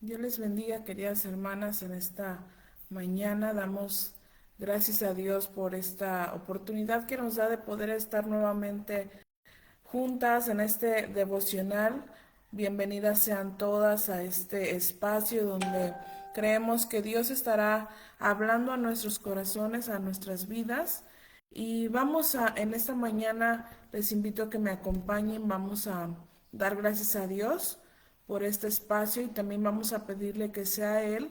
Dios les bendiga, queridas hermanas, en esta mañana. Damos gracias a Dios por esta oportunidad que nos da de poder estar nuevamente juntas en este devocional. Bienvenidas sean todas a este espacio donde creemos que Dios estará hablando a nuestros corazones, a nuestras vidas. Y en esta mañana les invito a que me acompañen, vamos a dar gracias a Dios por este espacio y también vamos a pedirle que sea Él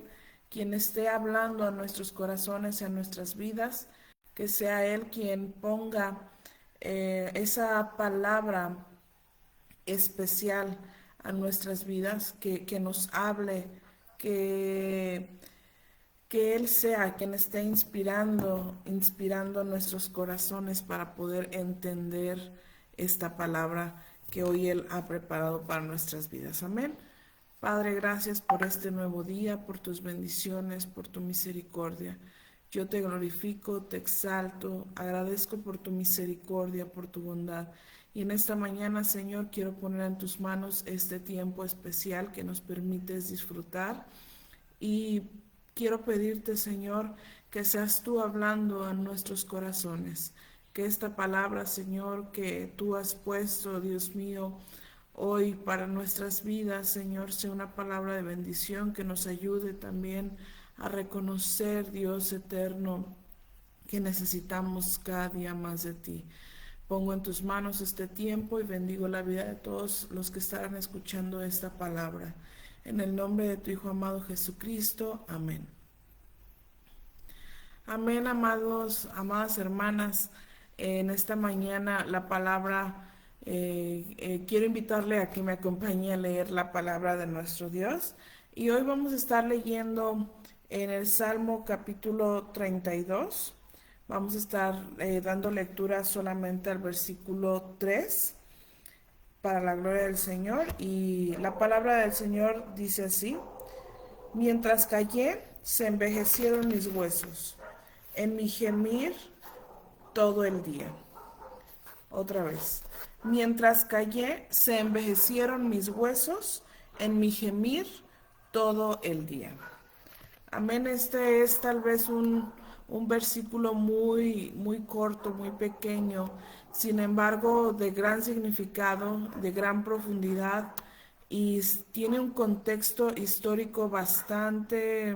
quien esté hablando a nuestros corazones y a nuestras vidas, que sea Él quien ponga esa palabra especial a nuestras vidas, que nos hable, que, que Él sea quien esté inspirando nuestros corazones para poder entender esta palabra que hoy Él ha preparado para nuestras vidas. Amén. Padre, gracias por este nuevo día, por tus bendiciones, por tu misericordia. Yo te glorifico, te exalto, agradezco por tu misericordia, por tu bondad. Y en esta mañana, Señor, quiero poner en tus manos este tiempo especial que nos permites disfrutar. Y quiero pedirte, Señor, que seas tú hablando a nuestros corazones. Que esta palabra, Señor, que tú has puesto, Dios mío, hoy para nuestras vidas, Señor, sea una palabra de bendición que nos ayude también a reconocer, Dios eterno, que necesitamos cada día más de ti. Pongo en tus manos este tiempo y bendigo la vida de todos los que estarán escuchando esta palabra. En el nombre de tu Hijo amado Jesucristo. Amén. Amén, amados, amadas hermanas. En esta mañana la palabra, quiero invitarle a que me acompañe a leer la palabra de nuestro Dios. Y hoy vamos a estar leyendo en el Salmo capítulo 32. Vamos a estar dando lectura solamente al versículo 3 para la gloria del Señor. Y la palabra del Señor dice así: Mientras callé, se envejecieron mis huesos en mi gemir todo el día. Otra vez. Mientras callé, se envejecieron mis huesos en mi gemir todo el día. Amén. Este es tal vez un versículo muy corto, muy pequeño, sin embargo, de gran significado, de gran profundidad, y tiene un contexto histórico bastante,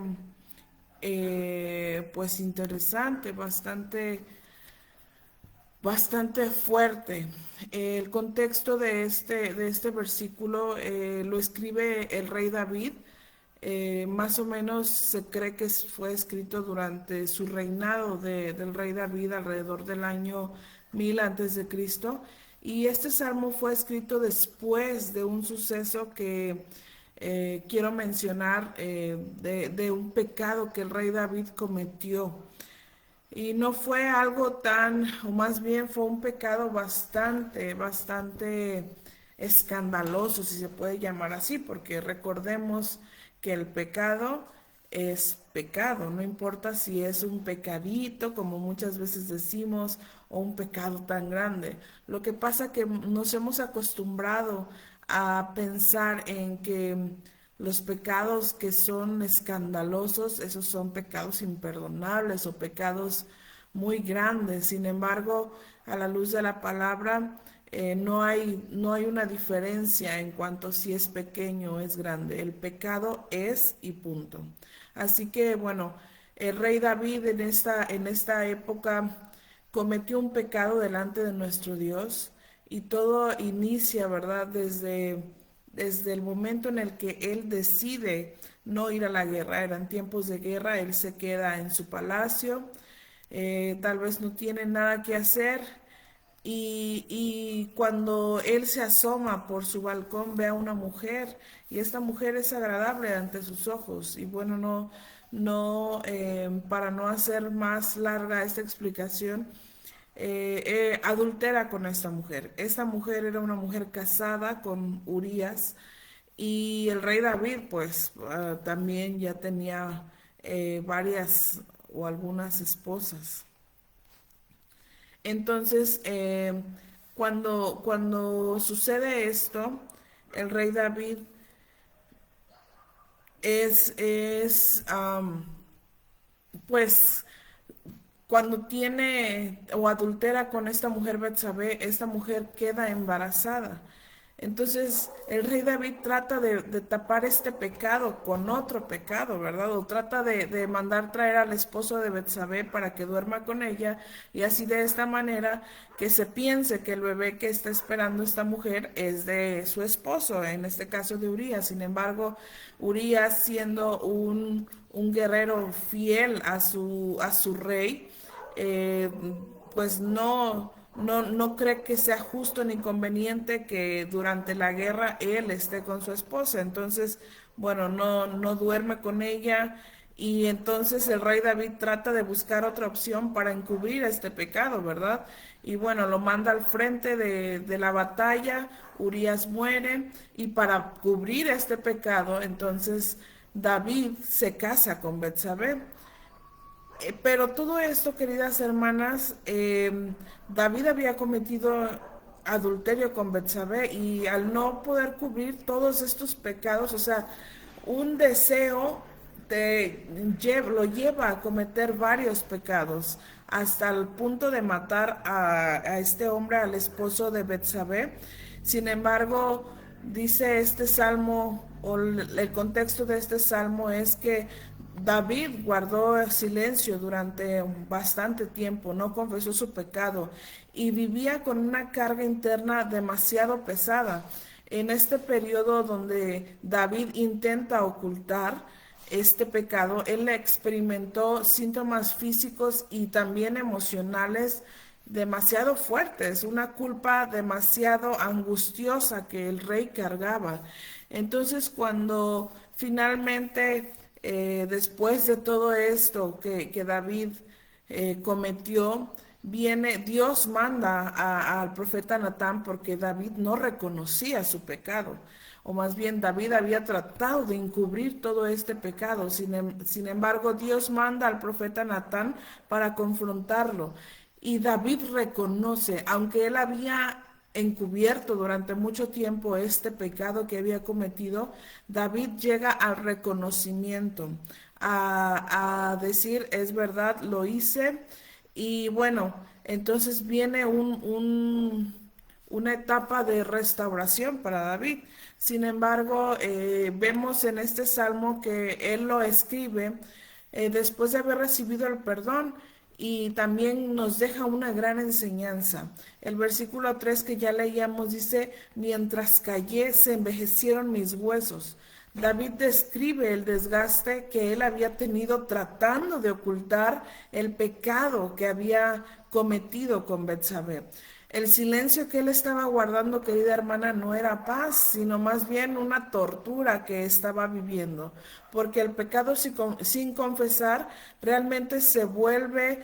pues interesante, bastante fuerte. El contexto de este versículo lo escribe el rey David. Más o menos se cree que fue escrito durante su reinado del rey David alrededor del año 1000 antes de Cristo. Y este salmo fue escrito después de un suceso que quiero mencionar, de un pecado que el rey David cometió. Y no fue algo tan, o más bien fue un pecado bastante escandaloso, si se puede llamar así, porque recordemos que el pecado es pecado, no importa si es un pecadito, como muchas veces decimos, o un pecado tan grande. Lo que pasa que nos hemos acostumbrado a pensar en que los pecados que son escandalosos, esos son pecados imperdonables o pecados muy grandes. Sin embargo, a la luz de la palabra, no hay una diferencia en cuanto si es pequeño o es grande. El pecado es y punto. Así que, bueno, el rey David en esta época cometió un pecado delante de nuestro Dios, y todo inicia, ¿verdad? Desde el momento en el que él decide no ir a la guerra. Eran tiempos de guerra, él se queda en su palacio, tal vez no tiene nada que hacer, y cuando él se asoma por su balcón ve a una mujer, y esta mujer es agradable ante sus ojos. Y bueno, para no hacer más larga esta explicación, adultera con esta mujer. Esta mujer era una mujer casada con Urías, y el rey David pues también ya tenía varias o algunas esposas. Entonces, cuando sucede esto, el rey David es pues cuando tiene o adultera con esta mujer Betsabé, esta mujer queda embarazada. Entonces el rey David trata de tapar este pecado con otro pecado, ¿verdad? O trata de mandar traer al esposo de Betsabé para que duerma con ella y así de esta manera que se piense que el bebé que está esperando esta mujer es de su esposo, en este caso de Urías. Sin embargo, Urías siendo un guerrero fiel a su rey, eh, pues no cree que sea justo ni conveniente que durante la guerra él esté con su esposa. Entonces, bueno, no duerme con ella y entonces el rey David trata de buscar otra opción para encubrir este pecado, ¿verdad? Y bueno, lo manda al frente de la batalla, Urías muere y para cubrir este pecado, entonces David se casa con Betsabé. Pero todo esto, queridas hermanas, David había cometido adulterio con Betsabé y al no poder cubrir todos estos pecados, o sea, un deseo lo lleva a cometer varios pecados hasta el punto de matar a este hombre, al esposo de Betsabé. Sin embargo, dice este salmo, o el contexto de este salmo es que David guardó silencio durante bastante tiempo, no confesó su pecado y vivía con una carga interna demasiado pesada. En este periodo donde David intenta ocultar este pecado, él experimentó síntomas físicos y también emocionales demasiado fuertes, una culpa demasiado angustiosa que el rey cargaba. Entonces, cuando finalmente, después de todo esto que David cometió, viene, Dios manda al profeta Natán porque David no reconocía su pecado, o más bien David había tratado de encubrir todo este pecado. Sin embargo, Dios manda al profeta Natán para confrontarlo. Y David reconoce, aunque él había encubierto durante mucho tiempo este pecado que había cometido, David llega al reconocimiento, a decir, es verdad, lo hice. Y bueno, entonces viene una etapa de restauración para David. Sin embargo, vemos en este salmo que él lo escribe después de haber recibido el perdón y también nos deja una gran enseñanza. El versículo 3 que ya leíamos dice, mientras callé se envejecieron mis huesos. David describe el desgaste que él había tenido tratando de ocultar el pecado que había cometido con Betsabé. El silencio que él estaba guardando, querida hermana, no era paz, sino más bien una tortura que estaba viviendo, porque el pecado sin confesar realmente se vuelve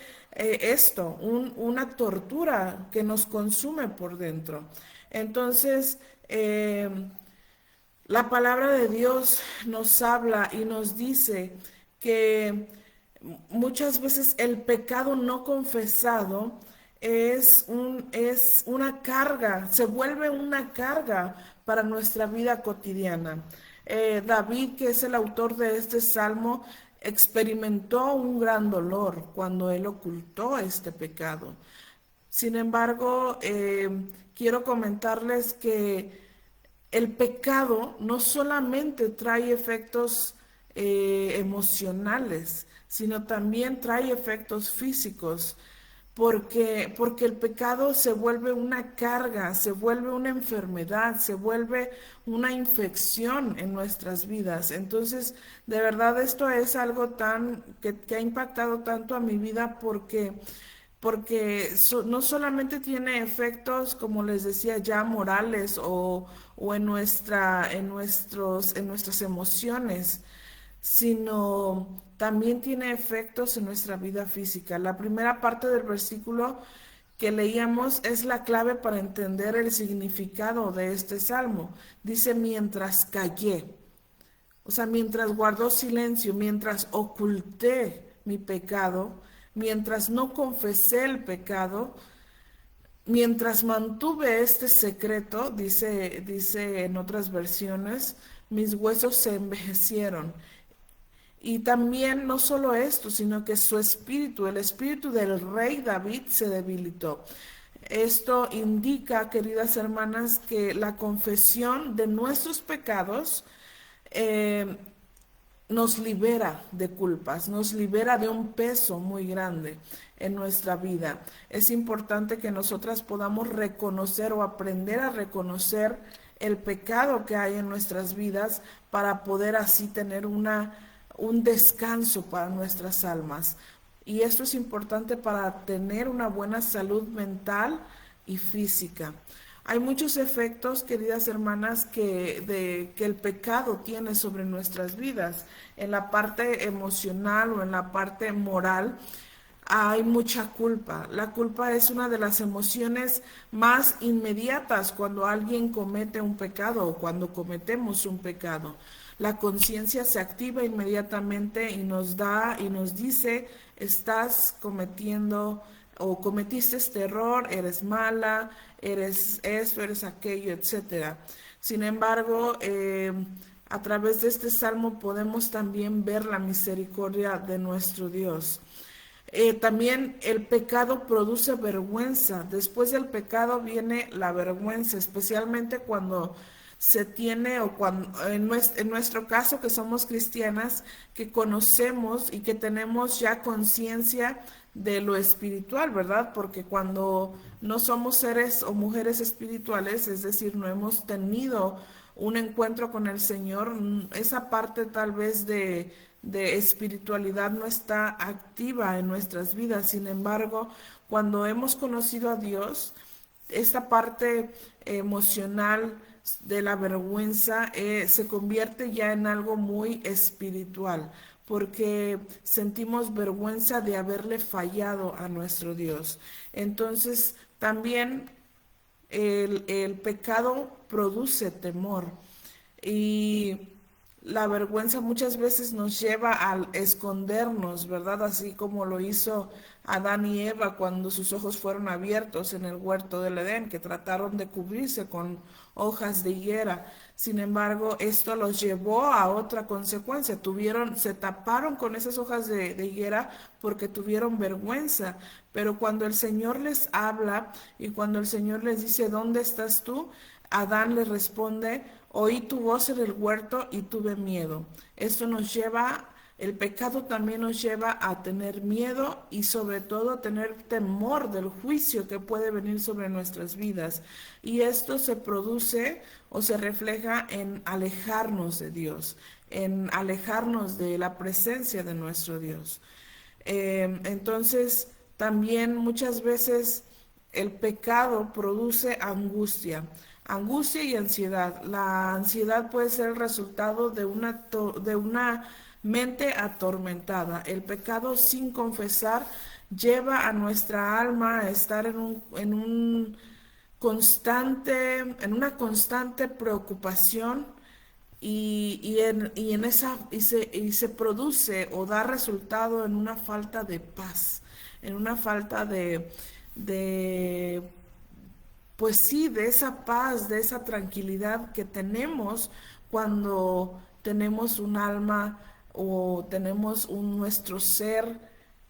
una tortura que nos consume por dentro. Entonces, la palabra de Dios nos habla y nos dice que muchas veces el pecado no confesado es una carga, se vuelve una carga para nuestra vida cotidiana. David, que es el autor de este salmo, experimentó un gran dolor cuando él ocultó este pecado. Sin embargo, quiero comentarles que el pecado no solamente trae efectos emocionales, sino también trae efectos físicos, porque el pecado se vuelve una carga, se vuelve una enfermedad, se vuelve una infección en nuestras vidas. Entonces, de verdad esto es algo que ha impactado tanto a mi vida porque no solamente tiene efectos, como les decía, ya morales o en nuestras emociones, sino también tiene efectos en nuestra vida física. La primera parte del versículo que leíamos es la clave para entender el significado de este salmo. Dice, mientras callé, o sea, mientras guardó silencio, mientras oculté mi pecado, mientras no confesé el pecado, mientras mantuve este secreto, dice en otras versiones, mis huesos se envejecieron. Y también no solo esto, sino que su espíritu, el espíritu del rey David se debilitó. Esto indica, queridas hermanas, que la confesión de nuestros pecados eh, nos libera de culpas, nos libera de un peso muy grande en nuestra vida. Es importante que nosotras podamos reconocer o aprender a reconocer el pecado que hay en nuestras vidas para poder así tener un descanso para nuestras almas. Y esto es importante para tener una buena salud mental y física. Hay muchos efectos, queridas hermanas, que el pecado tiene sobre nuestras vidas. En la parte emocional o en la parte moral hay mucha culpa. La culpa es una de las emociones más inmediatas cuando alguien comete un pecado o cuando cometemos un pecado. La conciencia se activa inmediatamente y nos da y nos dice, estás cometiendo o cometiste este error, eres mala, eres esto, eres aquello, etcétera. Sin embargo, a través de este salmo podemos también ver la misericordia de nuestro Dios. También el pecado produce vergüenza. Después del pecado viene la vergüenza, especialmente cuando se tiene o cuando en nuestro caso que somos cristianas, que conocemos y que tenemos ya conciencia de lo espiritual, ¿verdad? Porque cuando no somos seres o mujeres espirituales, es decir, no hemos tenido un encuentro con el Señor, esa parte tal vez de espiritualidad no está activa en nuestras vidas. Sin embargo, cuando hemos conocido a Dios, esta parte emocional de la vergüenza se convierte ya en algo muy espiritual, porque sentimos vergüenza de haberle fallado a nuestro Dios. Entonces, también el pecado produce temor y la vergüenza muchas veces nos lleva a escondernos, ¿verdad? Así como lo hizo Adán y Eva cuando sus ojos fueron abiertos en el huerto del Edén, que trataron de cubrirse con hojas de higuera. Sin embargo, esto los llevó a otra consecuencia. Se taparon con esas hojas de higuera porque tuvieron vergüenza. Pero cuando el Señor les habla y cuando el Señor les dice, ¿dónde estás tú? Adán le responde, oí tu voz en el huerto y tuve miedo. Esto nos lleva, el pecado también nos lleva a tener miedo y sobre todo a tener temor del juicio que puede venir sobre nuestras vidas. Y esto se produce o se refleja en alejarnos de Dios, en alejarnos de la presencia de nuestro Dios. Entonces, también muchas veces el pecado produce angustia y ansiedad. La ansiedad puede ser el resultado de una mente atormentada. El pecado sin confesar lleva a nuestra alma a estar en una constante preocupación y se produce o da resultado en una falta de paz, en una falta de pues sí, de esa paz, de esa tranquilidad que tenemos cuando tenemos un alma o tenemos nuestro ser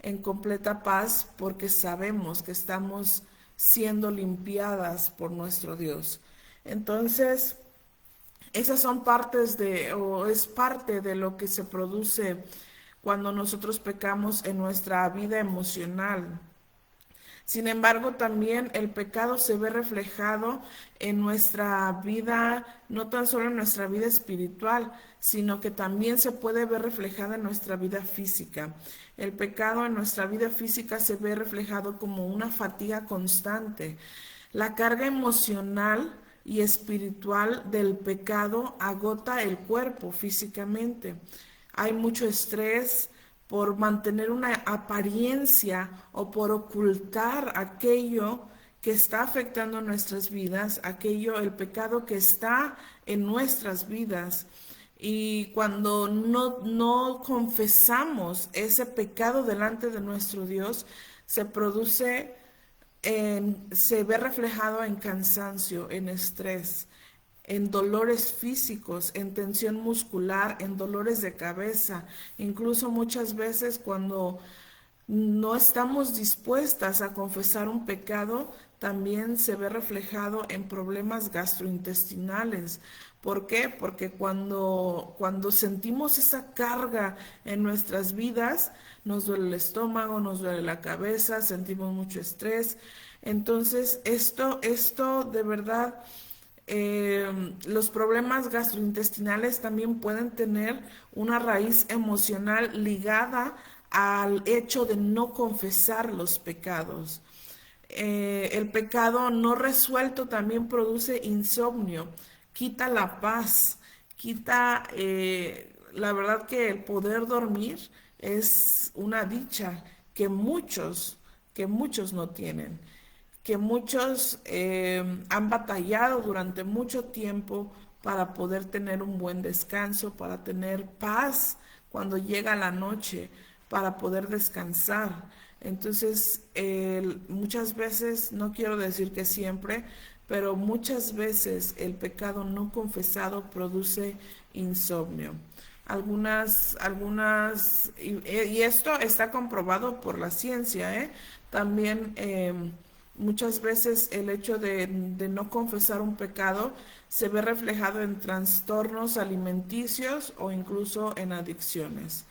en completa paz porque sabemos que estamos siendo limpiadas por nuestro Dios. Entonces, esas son o es parte de lo que se produce cuando nosotros pecamos en nuestra vida emocional. Sin embargo, también el pecado se ve reflejado en nuestra vida, no tan solo en nuestra vida espiritual, sino que también se puede ver reflejada en nuestra vida física. El pecado en nuestra vida física se ve reflejado como una fatiga constante. La carga emocional y espiritual del pecado agota el cuerpo físicamente. Hay mucho estrés por mantener una apariencia o por ocultar aquello que está afectando nuestras vidas, el pecado que está en nuestras vidas. Y cuando no confesamos ese pecado delante de nuestro Dios, se ve reflejado en cansancio, en estrés, en dolores físicos, en tensión muscular, en dolores de cabeza, incluso muchas veces cuando no estamos dispuestas a confesar un pecado, también se ve reflejado en problemas gastrointestinales. ¿Por qué? Porque cuando sentimos esa carga en nuestras vidas, nos duele el estómago, nos duele la cabeza, sentimos mucho estrés. Entonces, esto de verdad, los problemas gastrointestinales también pueden tener una raíz emocional ligada al hecho de no confesar los pecados. El pecado no resuelto también produce insomnio, quita la paz, quita, la verdad que el poder dormir es una dicha que muchos no tienen, que muchos han batallado durante mucho tiempo para poder tener un buen descanso, para tener paz cuando llega la noche, para poder descansar. Entonces, muchas veces, no quiero decir que siempre, pero muchas veces el pecado no confesado produce insomnio. Y esto está comprobado por la ciencia, ¿eh? También muchas veces el hecho de no confesar un pecado se ve reflejado en trastornos alimenticios o incluso en adicciones.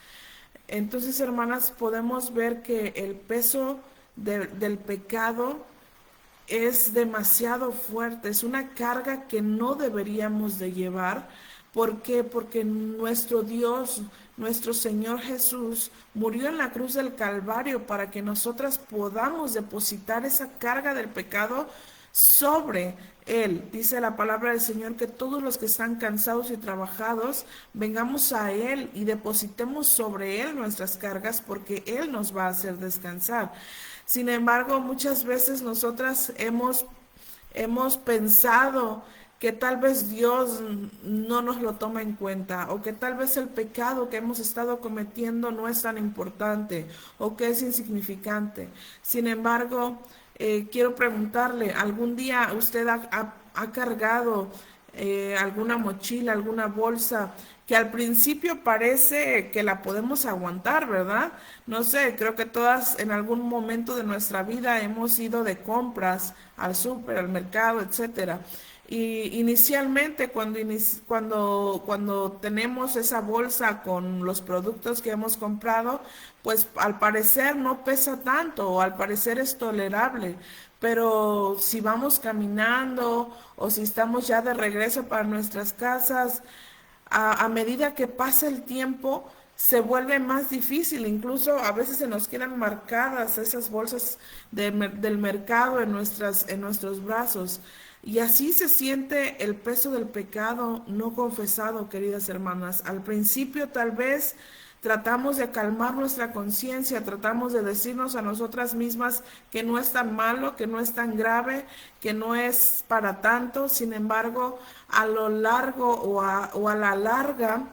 Entonces, hermanas, podemos ver que el peso del pecado es demasiado fuerte, es una carga que no deberíamos de llevar. ¿Por qué? Porque nuestro Dios, nuestro Señor Jesús, murió en la cruz del Calvario para que nosotras podamos depositar esa carga del pecado sobre Él. Dice la palabra del Señor que todos los que están cansados y trabajados, vengamos a Él y depositemos sobre Él nuestras cargas porque Él nos va a hacer descansar. Sin embargo, muchas veces nosotras hemos pensado que tal vez Dios no nos lo toma en cuenta, o que tal vez el pecado que hemos estado cometiendo no es tan importante, o que es insignificante. Sin embargo, quiero preguntarle, ¿algún día usted ha cargado alguna mochila, alguna bolsa que al principio parece que la podemos aguantar, ¿verdad? No sé, creo que todas en algún momento de nuestra vida hemos ido de compras al súper, al mercado, etcétera. Y inicialmente cuando tenemos esa bolsa con los productos que hemos comprado, pues al parecer no pesa tanto o al parecer es tolerable. Pero si vamos caminando o si estamos ya de regreso para nuestras casas, a medida que pasa el tiempo, se vuelve más difícil. Incluso a veces se nos quedan marcadas esas bolsas del mercado en nuestros brazos. Y así se siente el peso del pecado no confesado, queridas hermanas. Al principio tal vez tratamos de calmar nuestra conciencia, tratamos de decirnos a nosotras mismas que no es tan malo, que no es tan grave, que no es para tanto. Sin embargo, a lo largo o a la larga,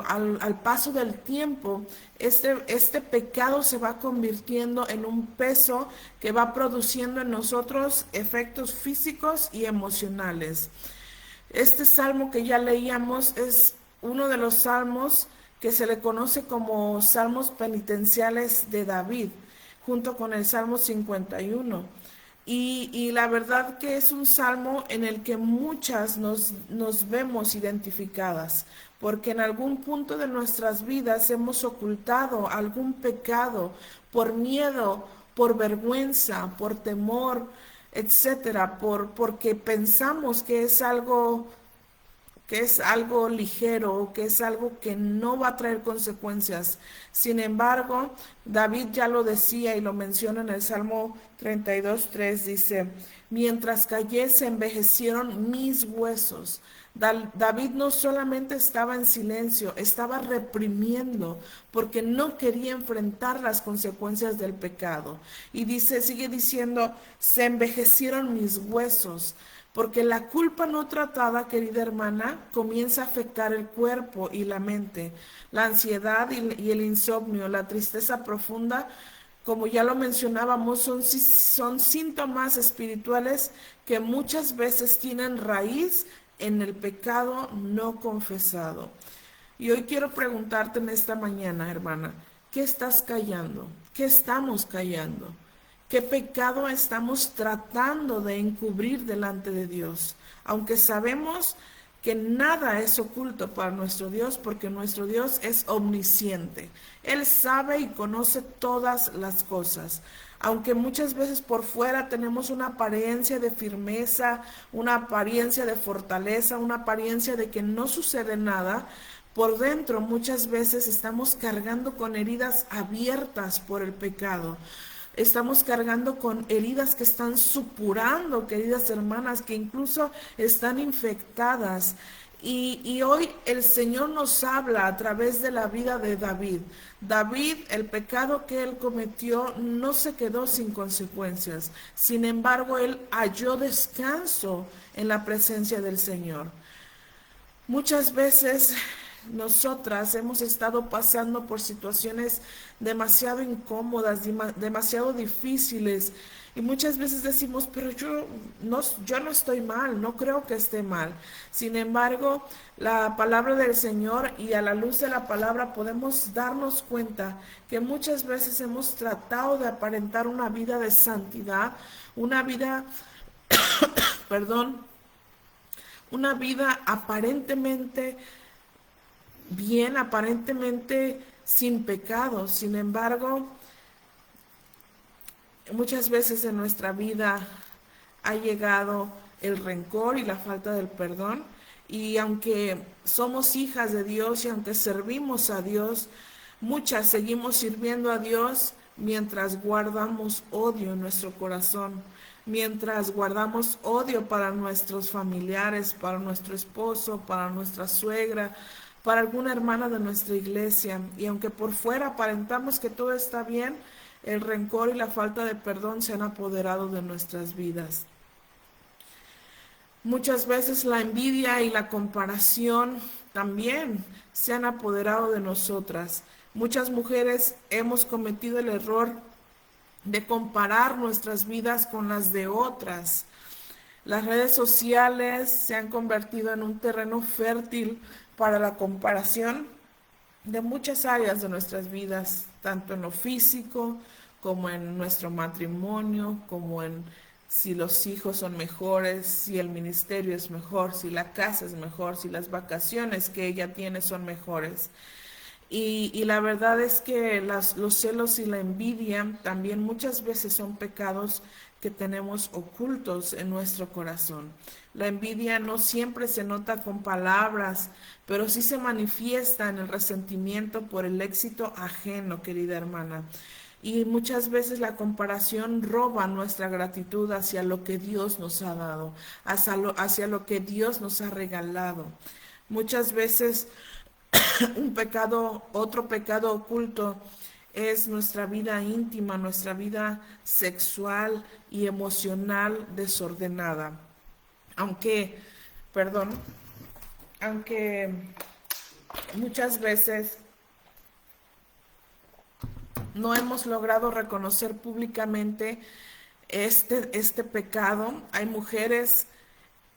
al paso del tiempo, este pecado se va convirtiendo en un peso que va produciendo en nosotros efectos físicos y emocionales. Este salmo que ya leíamos es uno de los salmos que se le conoce como salmos penitenciales de David, junto con el Salmo 51. Y la verdad que es un salmo en el que muchas nos vemos identificadas, porque en algún punto de nuestras vidas hemos ocultado algún pecado por miedo, por vergüenza, por temor, etcétera, porque pensamos que es algo ligero, que es algo que no va a traer consecuencias. Sin embargo, David ya lo decía y lo menciona en el Salmo 32:3, dice, mientras callé se envejecieron mis huesos. David no solamente estaba en silencio, estaba reprimiendo porque no quería enfrentar las consecuencias del pecado. Y sigue diciendo, se envejecieron mis huesos. Porque la culpa no tratada, querida hermana, comienza a afectar el cuerpo y la mente. La ansiedad y el insomnio, la tristeza profunda como ya lo mencionábamos, son síntomas espirituales que muchas veces tienen raíz en el pecado no confesado. Y hoy quiero preguntarte en esta mañana, hermana, ¿qué estás callando? ¿Qué estamos callando? ¿Qué pecado estamos tratando de encubrir delante de Dios? Aunque sabemos que nada es oculto para nuestro Dios, porque nuestro Dios es omnisciente. Él sabe y conoce todas las cosas. Aunque muchas veces por fuera tenemos una apariencia de firmeza, una apariencia de fortaleza, una apariencia de que no sucede nada, por dentro muchas veces estamos cargando con heridas abiertas por el pecado. Estamos cargando con heridas que están supurando, queridas hermanas, que incluso están infectadas. Y hoy el Señor nos habla a través de la vida de David. David, el pecado que él cometió no se quedó sin consecuencias. Sin embargo, él halló descanso en la presencia del Señor. Muchas veces nosotras hemos estado pasando por situaciones demasiado incómodas, demasiado difíciles, y muchas veces decimos, pero yo no estoy mal, no creo que esté mal. Sin embargo, la palabra del Señor, y a la luz de la palabra podemos darnos cuenta que muchas veces hemos tratado de aparentar una vida de santidad, una vida, perdón, una vida aparentemente bien, aparentemente sin pecado. Sin embargo, muchas veces en nuestra vida ha llegado el rencor y la falta del perdón. Y aunque somos hijas de Dios y aunque servimos a Dios, muchas seguimos sirviendo a Dios mientras guardamos odio en nuestro corazón, mientras guardamos odio para nuestros familiares, para nuestro esposo, para nuestra suegra, para alguna hermana de nuestra iglesia. Y aunque por fuera aparentamos que todo está bien, el rencor y la falta de perdón se han apoderado de nuestras vidas. Muchas veces la envidia y la comparación también se han apoderado de nosotras. Muchas mujeres hemos cometido el error de comparar nuestras vidas con las de otras. Las redes sociales se han convertido en un terreno fértil para la comparación de muchas áreas de nuestras vidas, tanto en lo físico como en nuestro matrimonio, como en si los hijos son mejores, si el ministerio es mejor, si la casa es mejor, si las vacaciones que ella tiene son mejores. Y la verdad es que los celos y la envidia también muchas veces son pecados que tenemos ocultos en nuestro corazón. La envidia no siempre se nota con palabras, pero sí se manifiesta en el resentimiento por el éxito ajeno, querida hermana. Y muchas veces la comparación roba nuestra gratitud hacia lo que Dios nos ha dado, hacia lo que Dios nos ha regalado. Muchas veces otro pecado oculto es nuestra vida íntima, nuestra vida sexual y emocional desordenada. Aunque, perdón, aunque muchas veces no hemos logrado reconocer públicamente este pecado, hay mujeres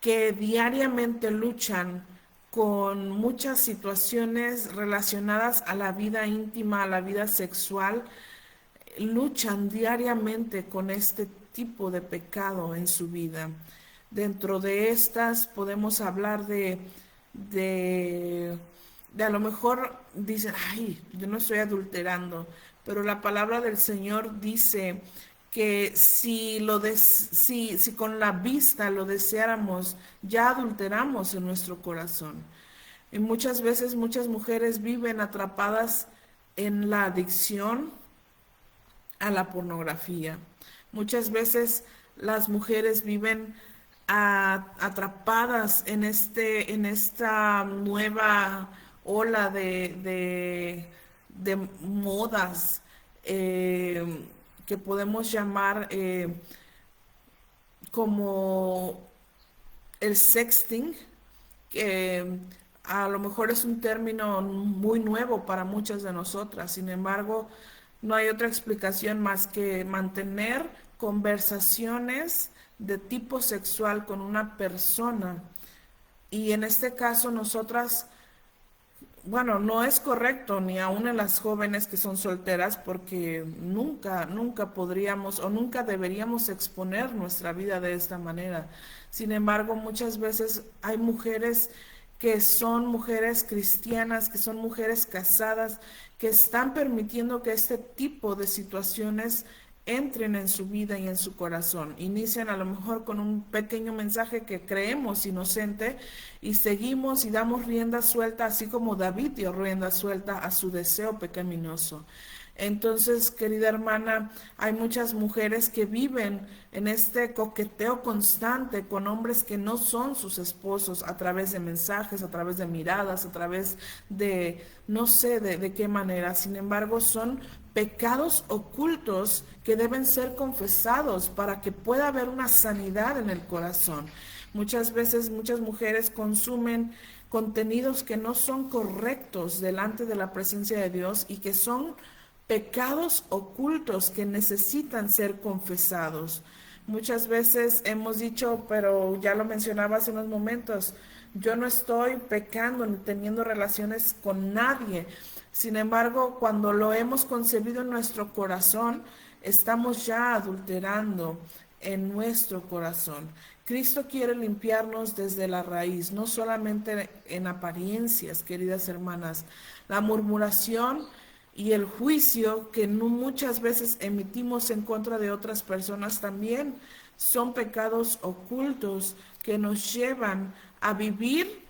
que diariamente luchan con muchas situaciones relacionadas a la vida íntima, a la vida sexual, luchan diariamente con este tipo de pecado en su vida. Dentro de estas podemos hablar de, de a lo mejor dicen, ay, yo no estoy adulterando, pero la palabra del Señor dice que si con la vista lo deseáramos, ya adulteramos en nuestro corazón. Y muchas veces muchas mujeres viven atrapadas en la adicción a la pornografía. Muchas veces las mujeres viven atrapadas en esta nueva ola de modas que podemos llamar como el sexting, que a lo mejor es un término muy nuevo para muchas de nosotras. Sin embargo, No hay otra explicación más que mantener conversaciones de tipo sexual con una persona. Y en este caso nosotras, bueno, no es correcto ni aún en las jóvenes que son solteras porque nunca podríamos o nunca deberíamos exponer nuestra vida de esta manera. Sin embargo, muchas veces hay mujeres que son mujeres cristianas, que son mujeres casadas, que están permitiendo que este tipo de situaciones entren en su vida y en su corazón. Inician a lo mejor con un pequeño mensaje que creemos inocente y seguimos y damos rienda suelta, así como David dio rienda suelta a su deseo pecaminoso. Entonces, querida hermana, hay muchas mujeres que viven en este coqueteo constante con hombres que no son sus esposos a través de mensajes, a través de miradas, a través de no sé de qué manera. Sin embargo, son pecados ocultos que deben ser confesados para que pueda haber una sanidad en el corazón. Muchas veces muchas mujeres consumen contenidos que no son correctos delante de la presencia de Dios y que son pecados ocultos que necesitan ser confesados. Muchas veces hemos dicho, pero ya lo mencionaba hace unos momentos, yo no estoy pecando ni teniendo relaciones con nadie. Sin embargo, cuando lo hemos concebido en nuestro corazón, estamos ya adulterando en nuestro corazón. Cristo quiere limpiarnos desde la raíz, no solamente en apariencias, queridas hermanas. La murmuración y el juicio que no muchas veces emitimos en contra de otras personas también son pecados ocultos que nos llevan a vivir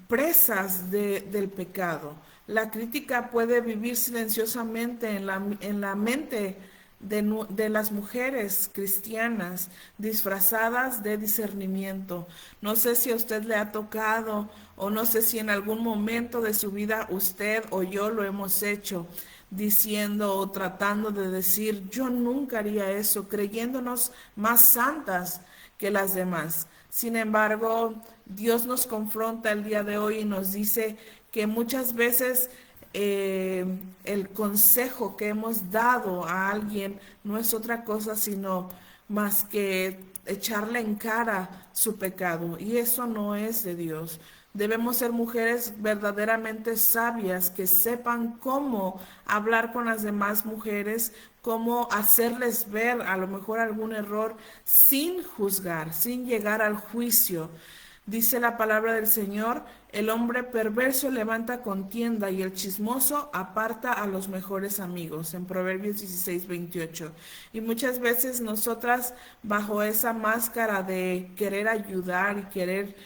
presas del pecado. La crítica puede vivir silenciosamente en la mente de las mujeres cristianas disfrazadas de discernimiento. No sé si a usted le ha tocado o no sé si en algún momento de su vida usted o yo lo hemos hecho, diciendo o tratando de decir, yo nunca haría eso, creyéndonos más santas que las demás. Sin embargo, Dios nos confronta el día de hoy y nos dice que muchas veces el consejo que hemos dado a alguien no es otra cosa sino más que echarle en cara su pecado. Y eso no es de Dios. Debemos ser mujeres verdaderamente sabias que sepan cómo hablar con las demás mujeres, cómo hacerles ver a lo mejor algún error sin juzgar, sin llegar al juicio. Dice la palabra del Señor, el hombre perverso levanta contienda y el chismoso aparta a los mejores amigos, en Proverbios 16:28. Y muchas veces nosotras, bajo esa máscara de querer ayudar y querer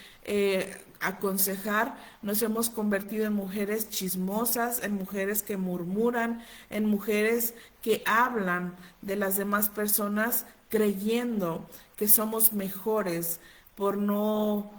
aconsejar, nos hemos convertido en mujeres chismosas, en mujeres que murmuran, en mujeres que hablan de las demás personas creyendo que somos mejores por no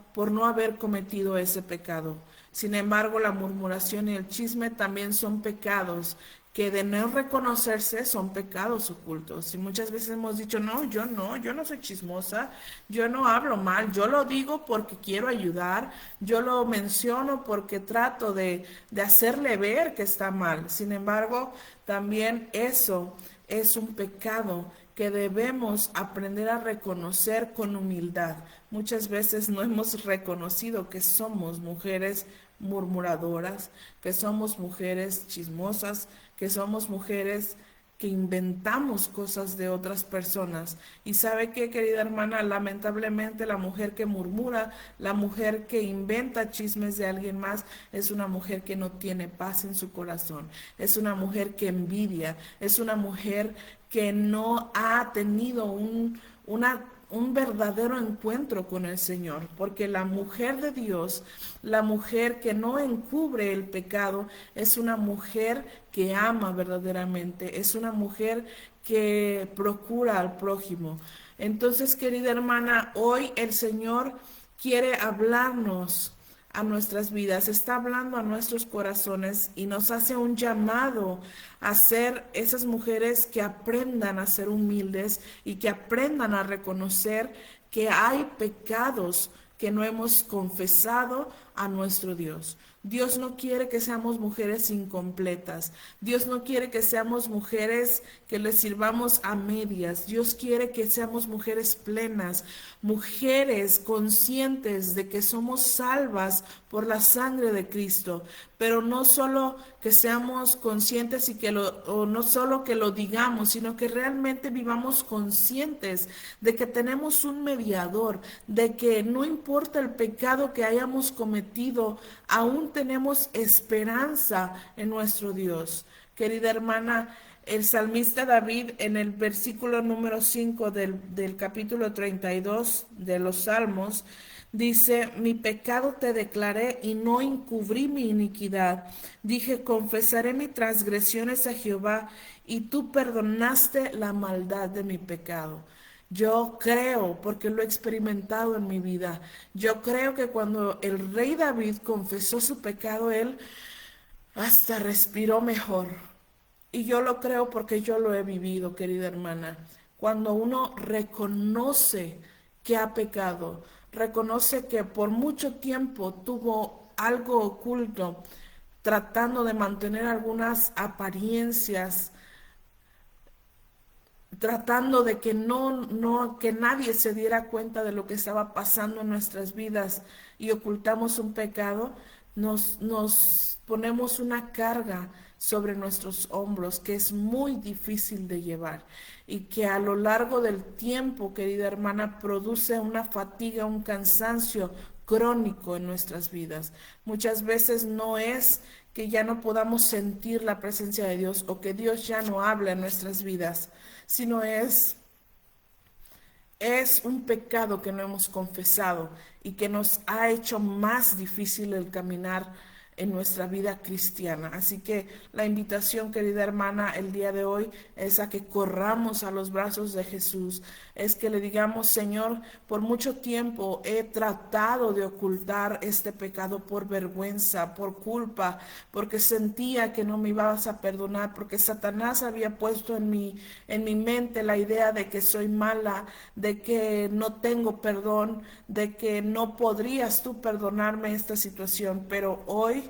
haber cometido ese pecado. Sin embargo, la murmuración y el chisme también son pecados que de no reconocerse son pecados ocultos. Y muchas veces hemos dicho, no, yo no soy chismosa, yo no hablo mal, yo lo digo porque quiero ayudar, yo lo menciono porque trato de hacerle ver que está mal. Sin embargo, también eso es un pecado que debemos aprender a reconocer con humildad. Muchas veces no hemos reconocido que somos mujeres murmuradoras, que somos mujeres chismosas, que somos mujeres que inventamos cosas de otras personas. Y sabe qué, querida hermana, lamentablemente la mujer que murmura, la mujer que inventa chismes de alguien más, es una mujer que no tiene paz en su corazón, es una mujer que envidia, es una mujer que no ha tenido un verdadero encuentro con el Señor, porque la mujer de Dios, la mujer que no encubre el pecado, es una mujer que ama verdaderamente, es una mujer que procura al prójimo. Entonces, querida hermana, hoy el Señor quiere hablarnos a nuestras vidas, está hablando a nuestros corazones y nos hace un llamado a ser esas mujeres que aprendan a ser humildes y que aprendan a reconocer que hay pecados que no hemos confesado, a nuestro Dios. Dios no quiere que seamos mujeres incompletas. Dios no quiere que seamos mujeres que le sirvamos a medias. Dios quiere que seamos mujeres plenas, mujeres conscientes de que somos salvas por la sangre de Cristo. Pero no solo que seamos conscientes y o no solo que lo digamos, sino que realmente vivamos conscientes de que tenemos un mediador, de que no importa el pecado que hayamos cometido, aún tenemos esperanza en nuestro Dios. Querida hermana, el salmista David en el versículo número 5 del capítulo 32 de los Salmos dice: mi pecado te declaré y no encubrí mi iniquidad. Dije: confesaré mis transgresiones a Jehová, y tú perdonaste la maldad de mi pecado. Yo creo, porque lo he experimentado en mi vida, yo creo que cuando el rey David confesó su pecado, él hasta respiró mejor. Y yo lo creo porque yo lo he vivido, querida hermana. Cuando uno reconoce que ha pecado, reconoce que por mucho tiempo tuvo algo oculto, tratando de mantener algunas apariencias, tratando de que que nadie se diera cuenta de lo que estaba pasando en nuestras vidas, y ocultamos un pecado, nos ponemos una carga sobre nuestros hombros que es muy difícil de llevar, y que a lo largo del tiempo, querida hermana, produce una fatiga, un cansancio crónico en nuestras vidas. Muchas veces no es que ya no podamos sentir la presencia de Dios o que Dios ya no habla en nuestras vidas, sino es un pecado que no hemos confesado y que nos ha hecho más difícil el caminar en nuestra vida cristiana. Así que la invitación, querida hermana, el día de hoy es a que corramos a los brazos de Jesús, es que le digamos: Señor, por mucho tiempo he tratado de ocultar este pecado por vergüenza, por culpa, porque sentía que no me ibas a perdonar, porque Satanás había puesto en mi mente la idea de que soy mala, de que no tengo perdón, de que no podrías tú perdonarme esta situación. Pero hoy,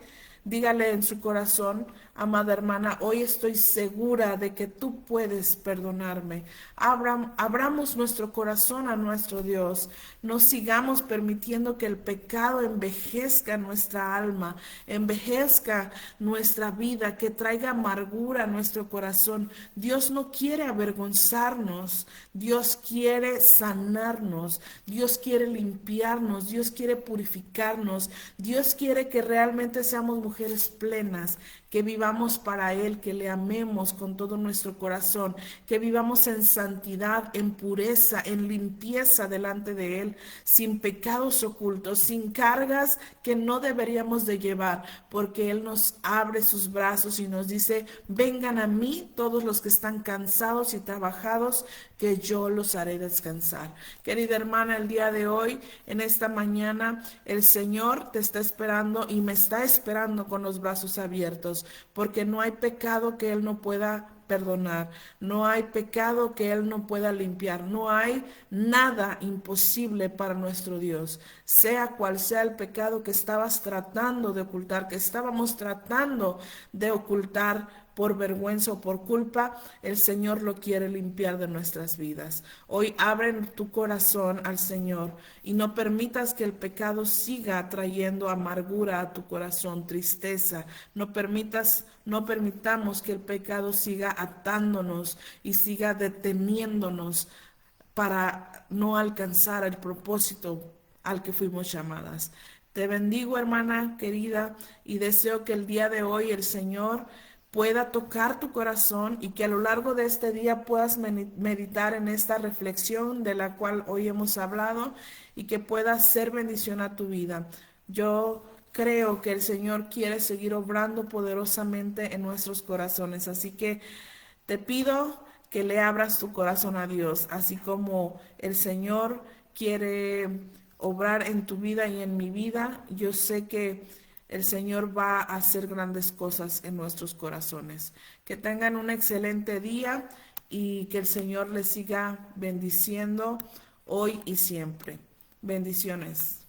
dígale en su corazón: amada hermana, hoy estoy segura de que tú puedes perdonarme. Abramos nuestro corazón a nuestro Dios. No sigamos permitiendo que el pecado envejezca nuestra alma, envejezca nuestra vida, que traiga amargura a nuestro corazón. Dios no quiere avergonzarnos, Dios quiere sanarnos, Dios quiere limpiarnos, Dios quiere purificarnos, Dios quiere que realmente seamos mujeres plenas, que vivamos para Él, que le amemos con todo nuestro corazón, que vivamos en santidad, en pureza, en limpieza delante de Él, sin pecados ocultos, sin cargas que no deberíamos de llevar, porque Él nos abre sus brazos y nos dice: vengan a mí todos los que están cansados y trabajados, que yo los haré descansar. Querida hermana, el día de hoy, en esta mañana, el Señor te está esperando y me está esperando con los brazos abiertos, porque no hay pecado que Él no pueda perdonar, no hay pecado que Él no pueda limpiar, no hay nada imposible para nuestro Dios. Sea cual sea el pecado que estabas tratando de ocultar, que estábamos tratando de ocultar por vergüenza o por culpa, el Señor lo quiere limpiar de nuestras vidas. Hoy abre tu corazón al Señor y no permitas que el pecado siga trayendo amargura a tu corazón, tristeza. No permitamos que el pecado siga atándonos y siga deteniéndonos para no alcanzar el propósito al que fuimos llamadas. Te bendigo, hermana querida, y deseo que el día de hoy el Señor pueda tocar tu corazón y que a lo largo de este día puedas meditar en esta reflexión de la cual hoy hemos hablado, y que pueda ser bendición a tu vida. Yo creo que el Señor quiere seguir obrando poderosamente en nuestros corazones, así que te pido que le abras tu corazón a Dios, así como el Señor quiere obrar en tu vida y en mi vida. Yo sé que el Señor va a hacer grandes cosas en nuestros corazones. Que tengan un excelente día y que el Señor les siga bendiciendo hoy y siempre. Bendiciones.